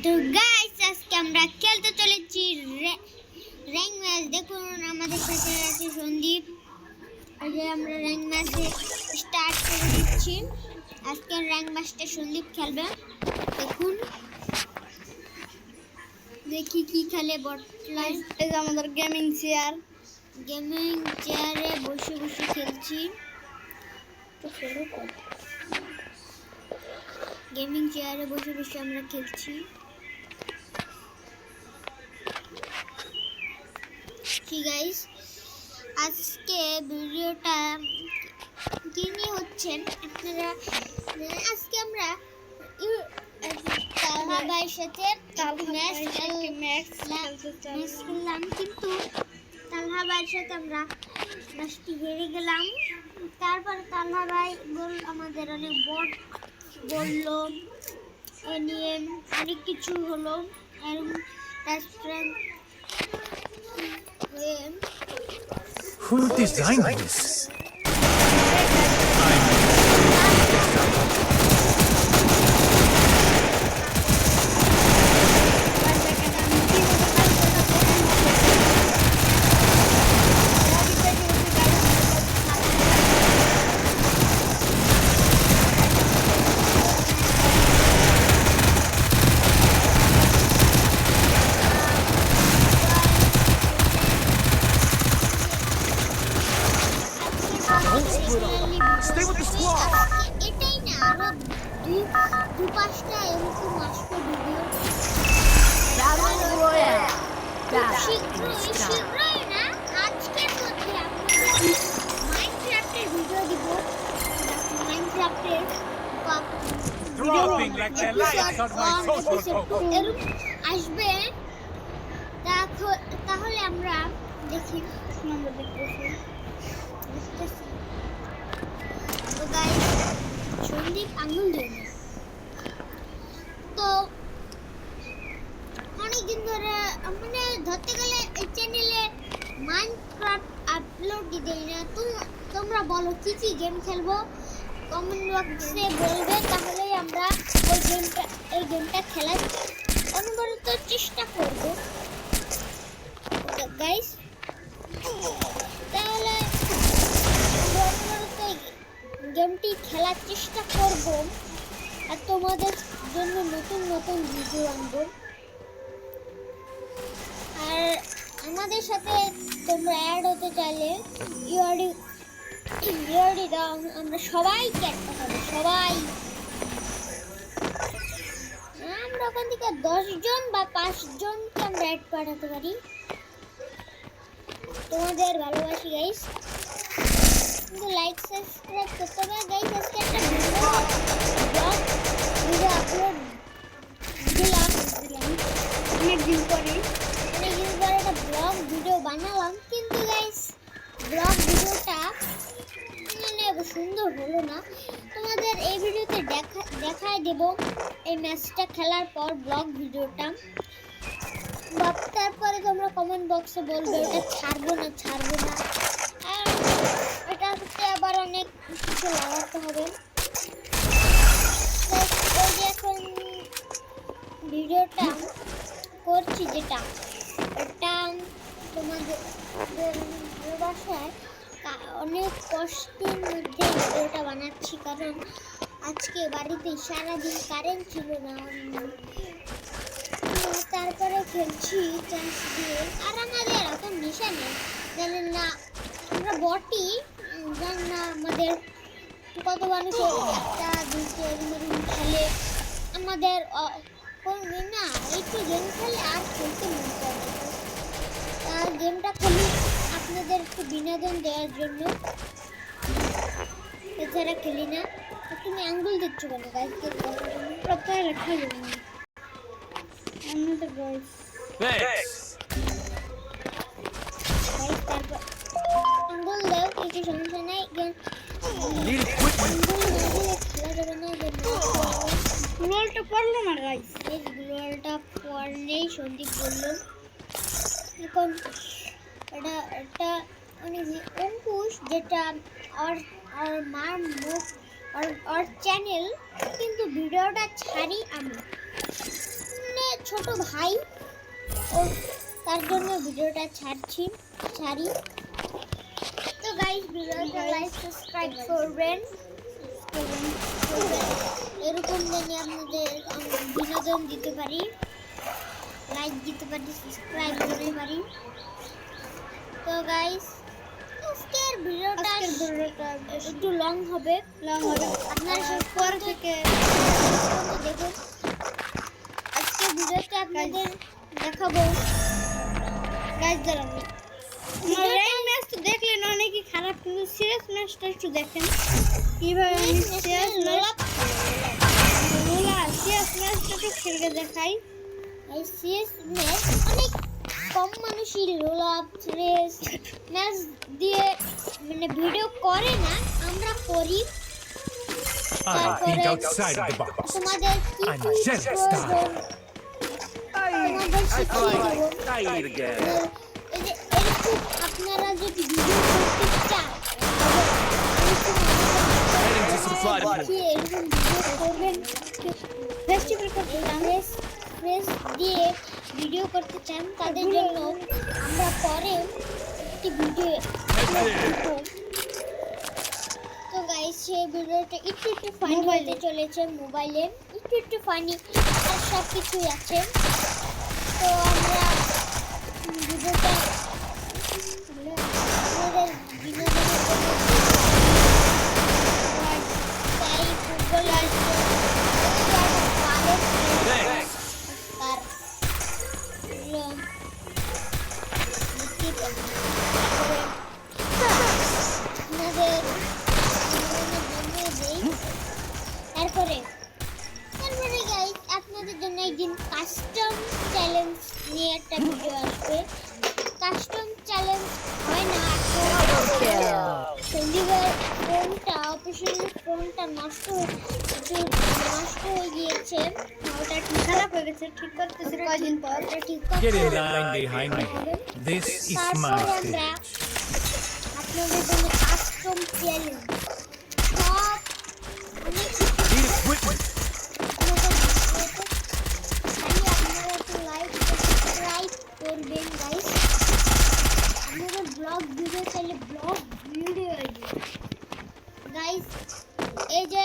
তো গাইস আজকে আমরা খেলতে চলেছি র্যাঙ্ক ম্যাচ। দেখুন আমাদের সাথে আছে সন্দীপ। আজকে আমরা র্যাঙ্ক ম্যাচ স্টার্ট করে দিচ্ছি। আজকে র্যাঙ্ক ম্যাচটা সন্দীপ খেলবে। দেখুন দেখি কি খেলে বটলাইন। এই যে আমাদের গেমিং চেয়ারে বসে বসে খেলছি। গেমিং চেয়ারে বসে বসে আমরা খেলছি। ঠিক গাইস, আজকে ভিডিওটা কি নিয়ে হচ্ছে আপনারা, আজকে আমরা তালহা ভাইয়ের সাথে ম্যাচ খেললাম, কিন্তু তালহা ভাইয়ের সাথে আমরা ম্যাচটি হেরে গেলাম। তারপরে তালহা ভাই আমাদের অনেক বট বললো, এ নিয়ে অনেক কিছু হলো। Who designed this? Stay with the squad. এটাই না, আরো দু-পাঁচটা এরকম আসবে ভিডিও। শীঘ্রই না, আজকের মধ্যে আপনাদের মাইনক্রাফটের ভিডিও দিব। মাইনক্রাফটের Dropping like the lights on my social phone. আসবে। তাহলে আমরা দেখি তো গাইস, সন্দীপ আঙুল দিয়ে না। তো অনেকদিন ধরে মানে ধরতে গেলে এই চ্যানেলে মাইনক্রাফট আপলোড দেই না। তোমরা বলো কি কি গেম খেলবো, কমেন্ট বক্সে বলবে, তাহলেই আমরা এই গেমটা খেলার অনবরত চেষ্টা করব গাইস। তাহলে গেমটি খেলার চেষ্টা করব আর তোমাদের জন্য নতুন নতুন ভিডিও আনবো। আর আমাদের সাথে তোমরা অ্যাড হতে চাইলে ইউআরডি দাও, আমরা সবাইকে একটা হবে, সবাই। আমরা ওখান থেকে 10 জন বা 5 জনকে আমরা অ্যাড পাঠাতে পারি। তোমাদের ভালোবাসি গাইস, কিন্তু লাইক সাবস্ক্রাইব করতে হবে গাইস। আজকে একটা ভিডিও আপলোড দিলাম অনেকদিন পরে একটা ব্লগ ভিডিও বানালাম, কিন্তু গাইস ব্লগ ভিডিওটা মানে সুন্দর হলো না। তোমাদের এই ভিডিওতে দেখায় দেব এই ম্যাচটা খেলার পর ব্লগ ভিডিওটা। তারপরে তোমরা কমেন্ট বক্সে বলবে এটা ছাড়বো না। আর এটা হচ্ছে আবার অনেক কিছু লাগাতে হবে। এখন ভিডিওটা করছি যেটা, এটা তোমাদের ভালোবাসায় অনেক কষ্টের মধ্যে ভিডিওটা বানাচ্ছি, কারণ আজকে বাড়িতে সারাদিন কারেন্ট ছিল না। তারপরে খেলছি চান্স দিয়ে। আর আমাদের এত নেশা নেই, জানেন না, আমরা বটি জান না আমাদের কত মানুষের একটা দুটো এরকম খেলে। আমাদের না একটু গেম খেলে আর খেলতে মন করে না। আর গেমটা খেলি আপনাদের একটু বিনোদন দেওয়ার জন্য, এছাড়া খেলি না। তুমি আঙ্গুল দিচ্ছ কেন গাইজকে? প্রপার লেখা যাবে না। আমাদের গাইস তারপর আঙ্গুল দাও, কিছু সমস্যা নাই। খেলা যাবে না, গ্লোয়ালটা পড়লো না গাইস। এই গ্লোয়ালটা পড়লেই সন্দীপ বললো। এখন এটা অনেক অঙ্কুশ, যেটা আর মার মুখ আর চ্যানেল, কিন্তু ভিডিওটা ছাড়ি আমি। মানে ছোট ভাই ও তার জন্য ভিডিওটা ছাড়ি। তো গাইস ভিডিওটা লাইক সাবস্ক্রাইব করবেন। এরকম জানি আপনাদের বিনোদন দিতে পারি, লাইক দিতে পারি, সাবস্ক্রাইব দিতে পারি। তো গাইস আজকের ভিডিওটা একটু লং হবে। আপনারা সব পর থেকে দেখুন। আজকের ভিডিওতে আপনাদের দেখাবো গাইস দাঁড়াবো র্যাঙ্ক ম্যাচ তো দেখলেন অনেকই খারাপ, কিন্তু সিরিয়াস ম্যাচটা একটু দেখেন কিভাবে আমি সিরিয়াস ম্যাচটা একটু খেলে দেখাই। এই সিরিয়াস ম্যাচ অনেক কম মানুষই লোলা সিরিয়াস ম্যাচ দিয়ে মানে ভিডিও করে না, আমরা করি। I think outside the box. তোমাদের কি I'm কি jealous প্রয়োজন তোমাদের শিখিয়ে দেবো। I eat again. এরকম আপনারা যদি ভিডিও করতে চান Heading to supply the তবে এরকম ভিডিও করবেন, ফেস্টিভ্যাল করতে চান, ফেস দিয়ে ভিডিও করতে চান, তাদের জন্য আমরা পরে একটি ভিডিও তো গাইস সেই ভিডিওটা একটু ফানি হতে চলেছে, মোবাইলে একটু ফানি আর সব কিছুই আছে। তো আমরা ভিডিওটা আমাদের বিনোদনের জন্য তাই ফুটবল আসবে Thanks. তার আপনাদের তারপরে গাইস আপনাদের জন্য একদিন কাস্টম চ্যালেঞ্জ নিয়ে একটা ভিডিও আসবে। কাস্টম চ্যালেঞ্জ হয় না সন্দীপের ফোনটা অফিসিয়াল ফোনটা নষ্ট হয়ে গিয়েছে, ওটা ঠিক খারাপ হয়ে গেছে, ঠিক করতেছে কয়দিন পর, ওটা ঠিক Get in করতে line behind me. This is my তারপরে আমরা stage. আপনাদের জন্য কাস্টম চ্যালেঞ্জ সব অনেক Need equipment. আপনারা একটু লাইক সাবস্ক্রাইব করবেন গাইস। আপনারা ব্লগ ভিডিও চাইলে ব্লগ ভিডিও গাইস। এই যে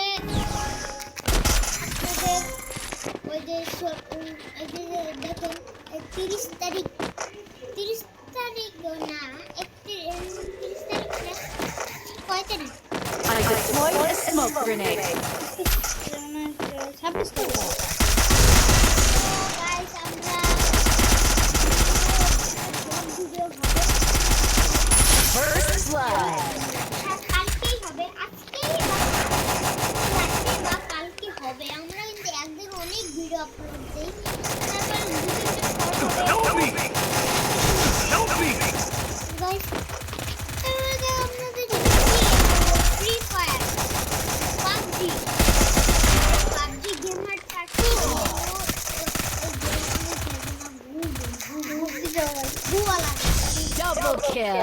আপনাদের ওই যে দেখুন 30 তারিখ না 30 তারিখ না কয় তারিখ I deployed a smoke grenade. 26 তারিখ গাইস আমরা ব্লগ ভিডিও হবে। First blood. কালকেই হবে, আজকেই বা কালকে হবে। আমরা কিন্তু একদিন অনেক ভিডিও আপলোড দিই, তারপর Help me! Help me! Guys আপনাদের ফ্রি ফায়ার পাবজি গেমার চারটি Double kill.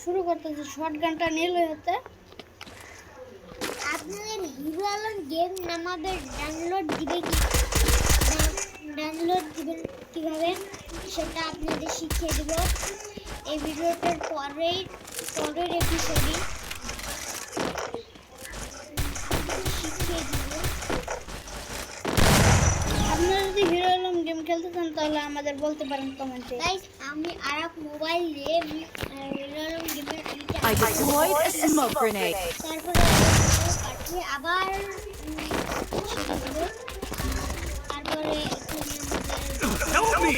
শুরু করতেছে শটগানটা নিলে হতে আপনাদের হিরো আলম গেম নামাবে ডাউনলোড দিবেন কিভাবে সেটা আপনাদের শিখিয়ে দেব এই ভিডিওটার পরের এপিসোডে শিখিয়ে দিব। আপনারা যদি হিরো আলম গেম খেলতে চান তাহলে আমাদের বলতে পারেন কমেন্টে। গাইস আমি আরেক মোবাইল দিয়ে হিরো আলম গেমের I deployed a smoke grenade. তারপরে পাঠিয়ে আবার তারপরে Help me!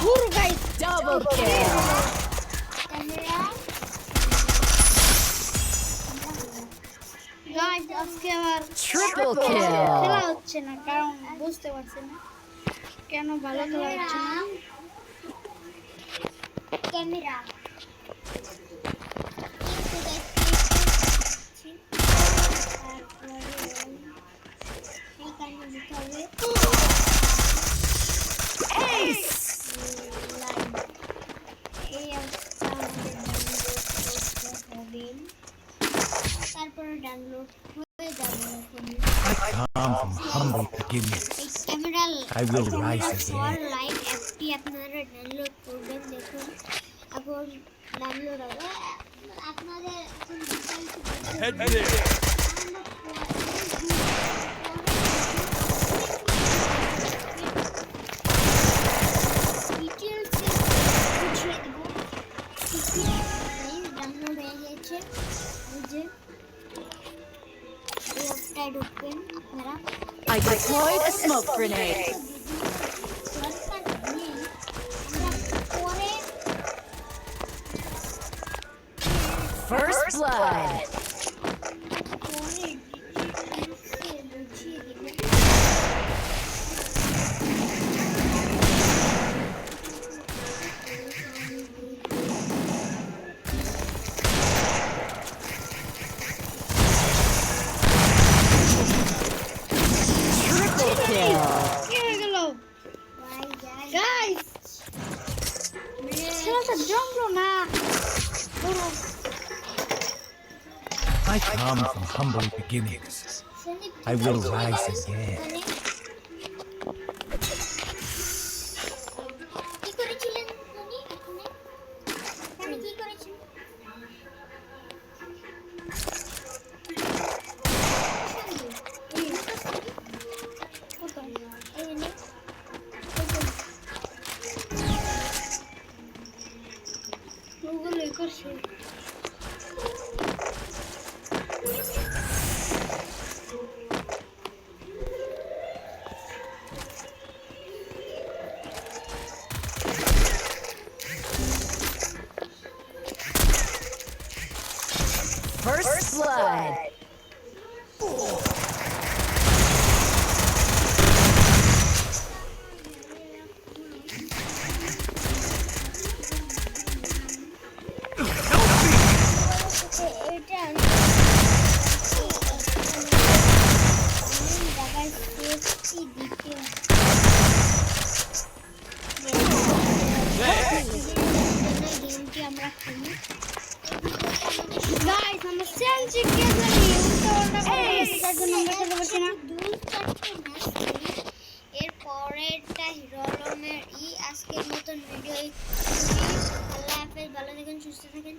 ধুর গাইস Double kill. গাইস আজকে আমার Triple খেলা kill. হচ্ছে না, কারণ বুঝতে পারছি না কেন ভালো খেলা হচ্ছে না। ক্যামেরা দিতে হবে Ace! লাইন এই অ্যাপটা আমাদের ডাউনলোড করতে হবে তারপরে ডাউনলোড হয়ে যাবে এখন I come from humble beginnings. এই camera I will camera rise for again. Light অ্যাপটি আপনারা ডাউনলোড করবেন দেখুন এখন ডাউনলোড হবে আপনাদের এখন ডিটেইলস Head there. ডিটেইলস বুঝিয়ে দেব ডাউনলোড হয়ে গেছে এই যে এই অ্যাপটায় ঢুকবেন আপনারা I deployed a smoke grenade. First blood. Triple kill. কি হয়ে গেল গাইস খেলাটা জমলো না I come from humble beginnings. I will rise again. কি করেছিলেন উনি এখানে এখানে কি করেছিলেন ওগুলো করছে First blood. এটা জায়গায় সেফটি দিতে গেমটি আমরা খেলি গাইস আমরা সেলসি কে জানি উল্টা পাল্টা করে তার জন্য আমরা খেলতে পারছি না এর পরেরটা হিরো আলমের আজকের মতন ভিডিও আল্লাহ হাফেজ ভালো থাকেন সুস্থ থাকেন